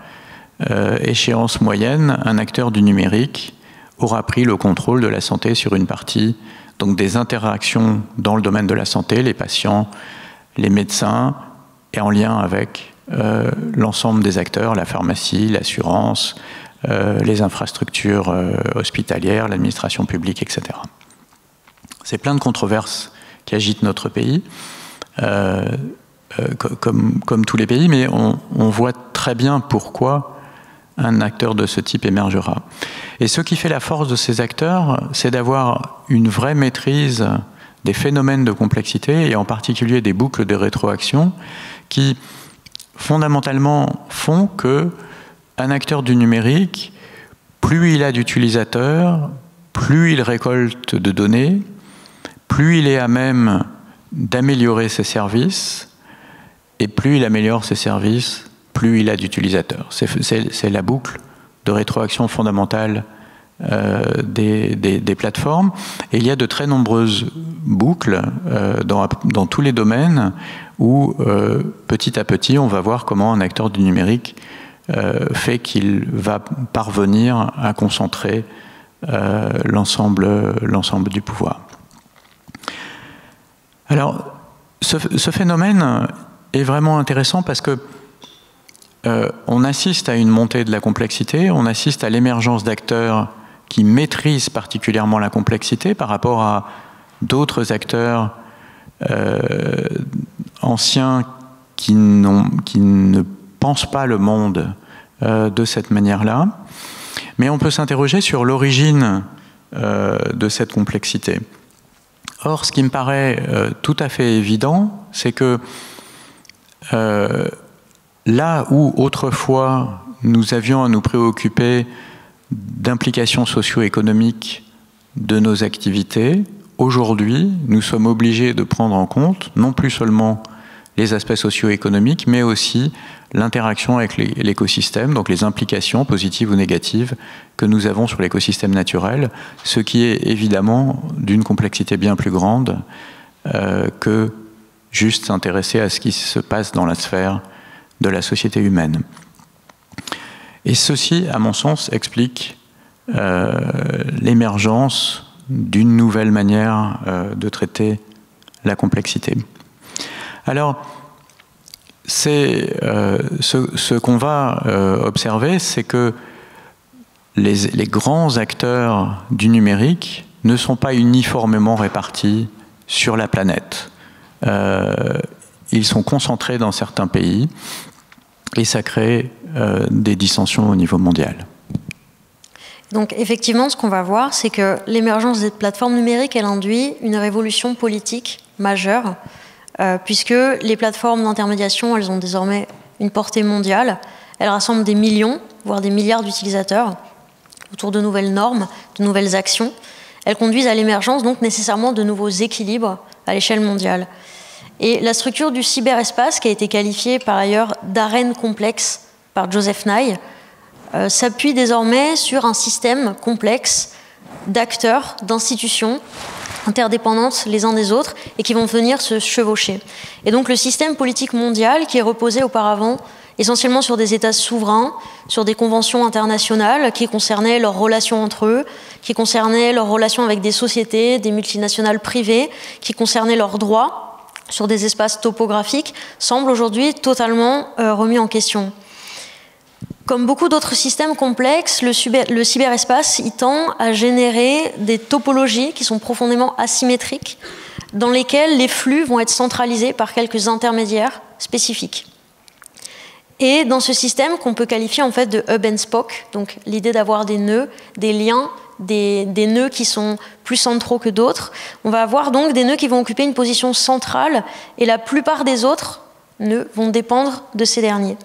échéance moyenne, un acteur du numérique aura pris le contrôle de la santé sur une partie, donc des interactions dans le domaine de la santé, les patients, les médecins, et en lien avec l'ensemble des acteurs, la pharmacie, l'assurance, les infrastructures hospitalières, l'administration publique, etc. C'est plein de controverses qui agitent notre pays, comme tous les pays, mais on voit très bien pourquoi un acteur de ce type émergera. Et ce qui fait la force de ces acteurs, c'est d'avoir une vraie maîtrise des phénomènes de complexité, et en particulier des boucles de rétroaction, qui fondamentalement font qu'un acteur du numérique, plus il a d'utilisateurs, plus il récolte de données, plus il est à même d'améliorer ses services, et plus il améliore ses services, plus il a d'utilisateurs. C'est la boucle de rétroaction fondamentale des plateformes. Et il y a de très nombreuses boucles dans tous les domaines où petit à petit on va voir comment un acteur du numérique fait qu'il va parvenir à concentrer l'ensemble du pouvoir. Alors ce phénomène est vraiment intéressant parce que on assiste à une montée de la complexité, on assiste à l'émergence d'acteurs qui maîtrisent particulièrement la complexité par rapport à d'autres acteurs anciens qui ne pensent pas le monde de cette manière-là. Mais on peut s'interroger sur l'origine de cette complexité. Or, ce qui me paraît tout à fait évident, c'est que là où autrefois nous avions à nous préoccuper d'implications socio-économiques de nos activités, aujourd'hui nous sommes obligés de prendre en compte non plus seulement les aspects socio-économiques, mais aussi l'interaction avec l'écosystème, donc les implications positives ou négatives que nous avons sur l'écosystème naturel, ce qui est évidemment d'une complexité bien plus grande que juste s'intéresser à ce qui se passe dans la sphère de la société humaine. Et ceci, à mon sens, explique l'émergence d'une nouvelle manière de traiter la complexité. Alors, ce qu'on va observer, c'est que les grands acteurs du numérique ne sont pas uniformément répartis sur la planète. Ils sont concentrés dans certains pays et ça crée des dissensions au niveau mondial. Donc effectivement, ce qu'on va voir, c'est que l'émergence des plateformes numériques, elle induit une révolution politique majeure, puisque les plateformes d'intermédiation, elles ont désormais une portée mondiale. Elles rassemblent des millions, voire des milliards d'utilisateurs autour de nouvelles normes, de nouvelles actions. Elles conduisent à l'émergence donc nécessairement de nouveaux équilibres à l'échelle mondiale. Et la structure du cyberespace, qui a été qualifiée par ailleurs d'arène complexe par Joseph Nye, s'appuie désormais sur un système complexe d'acteurs, d'institutions interdépendantes les uns des autres et qui vont venir se chevaucher. Et donc le système politique mondial, qui est reposé auparavant essentiellement sur des États souverains, sur des conventions internationales qui concernaient leurs relations entre eux, qui concernaient leurs relations avec des sociétés, des multinationales privées, qui concernaient leurs droits sur des espaces topographiques, semble aujourd'hui totalement remis en question. Comme beaucoup d'autres systèmes complexes, le cyberespace il tend à générer des topologies qui sont profondément asymétriques, dans lesquelles les flux vont être centralisés par quelques intermédiaires spécifiques. Et dans ce système qu'on peut qualifier en fait de hub and spoke, donc l'idée d'avoir des nœuds, des liens, des nœuds qui sont plus centraux que d'autres, on va avoir donc des nœuds qui vont occuper une position centrale et la plupart des autres nœuds vont dépendre de ces derniers.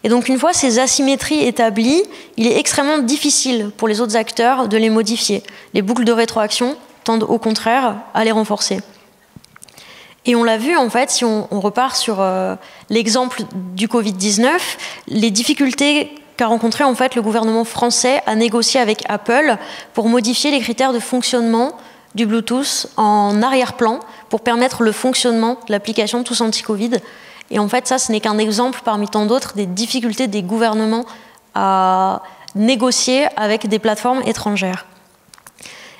Et donc une fois ces asymétries établies, il est extrêmement difficile pour les autres acteurs de les modifier. Les boucles de rétroaction tendent au contraire à les renforcer. Et on l'a vu en fait, si on repart sur l'exemple du Covid-19, les difficultés qu'a rencontré en fait le gouvernement français à négocier avec Apple pour modifier les critères de fonctionnement du Bluetooth en arrière-plan pour permettre le fonctionnement de l'application Tous Anti-Covid. Et en fait, ça, ce n'est qu'un exemple parmi tant d'autres des difficultés des gouvernements à négocier avec des plateformes étrangères.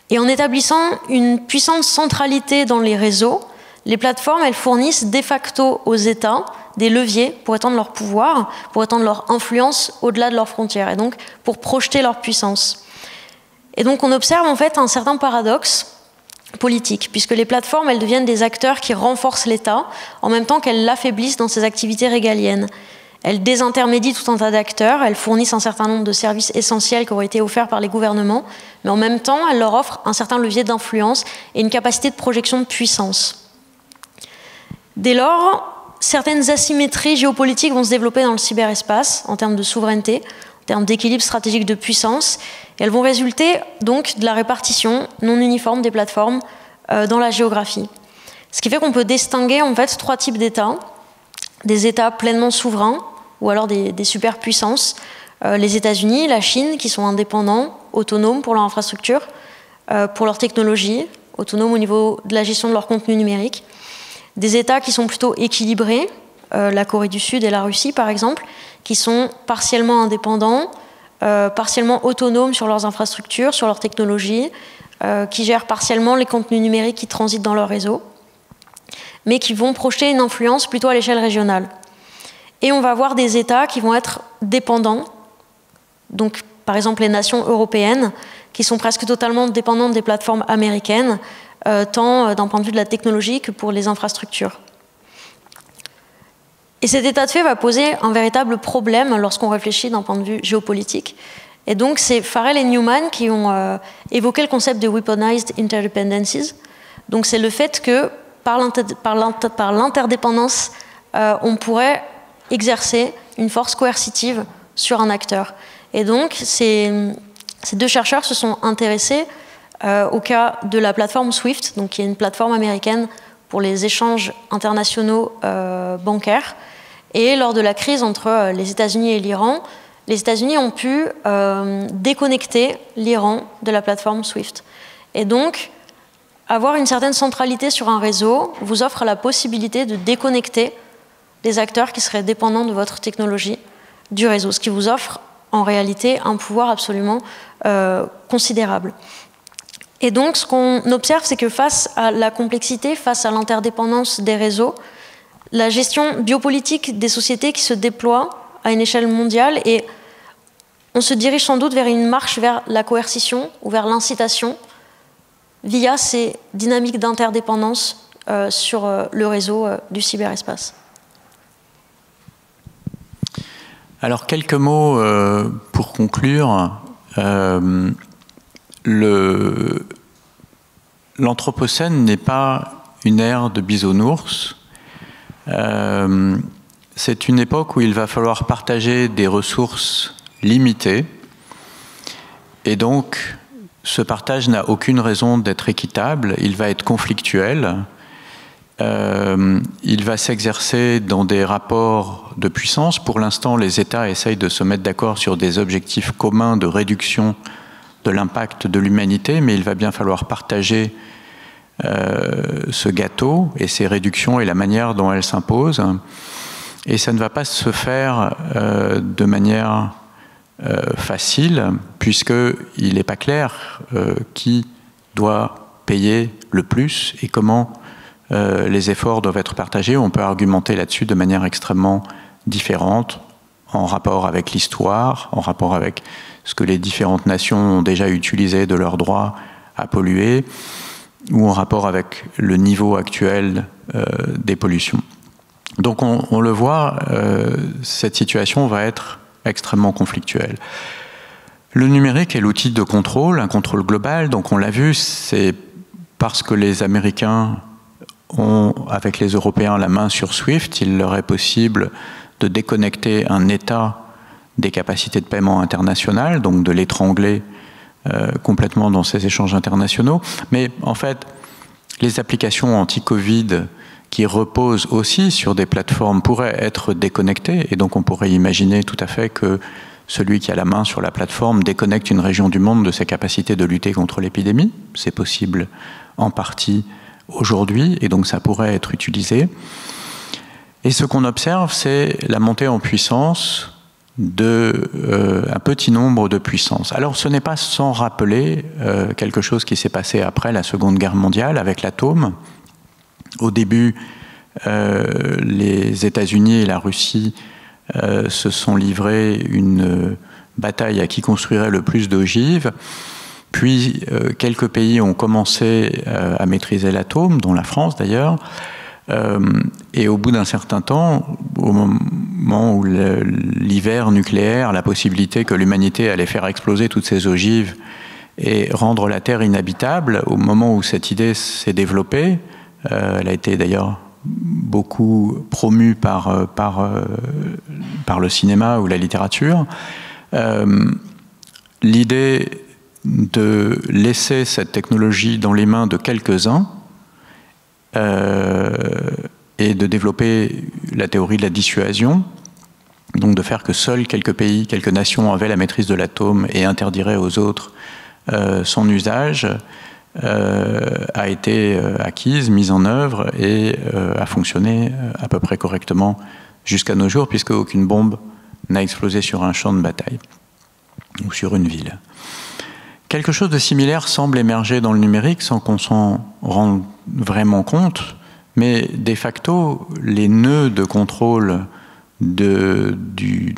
Et en établissant une puissante centralité dans les réseaux, les plateformes, elles fournissent de facto aux États des leviers pour étendre leur pouvoir, pour étendre leur influence au-delà de leurs frontières, et donc pour projeter leur puissance. Et donc on observe en fait un certain paradoxe politique, puisque les plateformes, elles deviennent des acteurs qui renforcent l'État, en même temps qu'elles l'affaiblissent dans ses activités régaliennes. Elles désintermédient tout un tas d'acteurs, elles fournissent un certain nombre de services essentiels qui auraient été offerts par les gouvernements, mais en même temps, elles leur offrent un certain levier d'influence et une capacité de projection de puissance. Dès lors, certaines asymétries géopolitiques vont se développer dans le cyberespace, en termes de souveraineté, en termes d'équilibre stratégique de puissance, et elles vont résulter donc de la répartition non uniforme des plateformes dans la géographie. Ce qui fait qu'on peut distinguer en fait trois types d'États. Des États pleinement souverains, ou alors des superpuissances, les États-Unis, la Chine, qui sont indépendants, autonomes pour leur infrastructure, pour leur technologie, autonomes au niveau de la gestion de leur contenu numérique. Des États qui sont plutôt équilibrés, la Corée du Sud et la Russie par exemple, qui sont partiellement indépendants, partiellement autonomes sur leurs infrastructures, sur leur technologie, qui gèrent partiellement les contenus numériques qui transitent dans leur réseau, mais qui vont projeter une influence plutôt à l'échelle régionale. Et on va avoir des États qui vont être dépendants, donc par exemple les nations européennes, qui sont presque totalement dépendantes des plateformes américaines, tant d'un point de vue de la technologie que pour les infrastructures. Et cet état de fait va poser un véritable problème lorsqu'on réfléchit d'un point de vue géopolitique. Et donc c'est Farrell et Newman qui ont évoqué le concept de weaponized interdependencies. Donc c'est le fait que par l'interdépendance, on pourrait exercer une force coercitive sur un acteur. Et donc ces deux chercheurs se sont intéressés au cas de la plateforme SWIFT, donc qui est une plateforme américaine pour les échanges internationaux bancaires. Et lors de la crise entre les États-Unis et l'Iran, les États-Unis ont pu déconnecter l'Iran de la plateforme SWIFT. Et donc, avoir une certaine centralité sur un réseau vous offre la possibilité de déconnecter les acteurs qui seraient dépendants de votre technologie du réseau, ce qui vous offre en réalité un pouvoir absolument considérable. Et donc, ce qu'on observe, c'est que face à la complexité, face à l'interdépendance des réseaux, la gestion biopolitique des sociétés qui se déploient à une échelle mondiale, et on se dirige sans doute vers une marche vers la coercition ou vers l'incitation via ces dynamiques d'interdépendance sur le réseau du cyberespace. Alors, quelques mots pour conclure. L'Anthropocène n'est pas une ère de bisounours. C'est une époque où il va falloir partager des ressources limitées. Et donc, ce partage n'a aucune raison d'être équitable. Il va être conflictuel. Il va s'exercer dans des rapports de puissance. Pour l'instant, les États essayent de se mettre d'accord sur des objectifs communs de réduction de l'impact de l'humanité, mais il va bien falloir partager ce gâteau et ces réductions et la manière dont elles s'imposent. Et ça ne va pas se faire de manière facile, puisqu'il n'est pas clair qui doit payer le plus et comment les efforts doivent être partagés. On peut argumenter là-dessus de manière extrêmement différente, en rapport avec l'histoire, en rapport avec ce que les différentes nations ont déjà utilisé de leur droit à polluer, ou en rapport avec le niveau actuel des pollutions. Donc on le voit, cette situation va être extrêmement conflictuelle. Le numérique est l'outil de contrôle, un contrôle global. Donc on l'a vu, c'est parce que les Américains ont, avec les Européens, la main sur SWIFT, il leur est possible de déconnecter un État des capacités de paiement internationales, donc de l'étrangler complètement dans ces échanges internationaux. Mais en fait, les applications anti-Covid qui reposent aussi sur des plateformes pourraient être déconnectées, et donc on pourrait imaginer tout à fait que celui qui a la main sur la plateforme déconnecte une région du monde de ses capacités de lutter contre l'épidémie. C'est possible en partie aujourd'hui, et donc ça pourrait être utilisé. Et ce qu'on observe, c'est la montée en puissance d'un petit nombre de puissances. Alors ce n'est pas sans rappeler quelque chose qui s'est passé après la Seconde Guerre mondiale avec l'atome. Au début, les États-Unis et la Russie se sont livrés une bataille à qui construirait le plus d'ogives. Puis quelques pays ont commencé à maîtriser l'atome, dont la France d'ailleurs. Et au bout d'un certain temps, au moment où l'hiver nucléaire, la possibilité que l'humanité allait faire exploser toutes ces ogives et rendre la Terre inhabitable, au moment où cette idée s'est développée, elle a été d'ailleurs beaucoup promue par le cinéma ou la littérature, l'idée de laisser cette technologie dans les mains de quelques-uns et de développer la théorie de la dissuasion, donc de faire que seuls quelques pays, quelques nations avaient la maîtrise de l'atome et interdiraient aux autres son usage, a été acquise, mise en œuvre et a fonctionné à peu près correctement jusqu'à nos jours, puisque aucune bombe n'a explosé sur un champ de bataille ou sur une ville. Quelque chose de similaire semble émerger dans le numérique sans qu'on s'en rende vraiment compte, mais de facto, les nœuds de contrôle du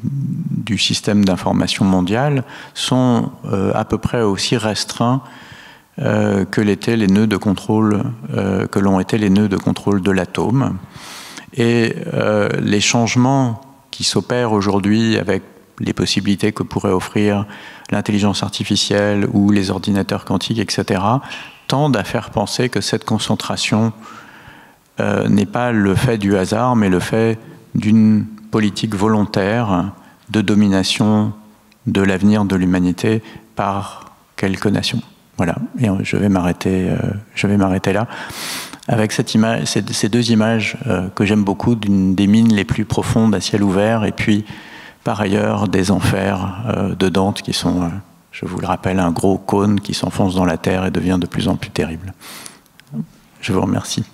système d'information mondial sont à peu près aussi restreints que l'étaient les nœuds de contrôle, que l'ont été les nœuds de contrôle de l'atome. Et les changements qui s'opèrent aujourd'hui avec les possibilités que pourrait offrir l'intelligence artificielle ou les ordinateurs quantiques, etc., tendent à faire penser que cette concentration n'est pas le fait du hasard, mais le fait d'une politique volontaire de domination de l'avenir de l'humanité par quelques nations. Voilà, et je vais m'arrêter là. Avec cette image, ces deux images que j'aime beaucoup, des mines les plus profondes à ciel ouvert, et puis par ailleurs des enfers de Dante qui sont, je vous le rappelle, un gros cône qui s'enfonce dans la terre et devient de plus en plus terrible. Je vous remercie.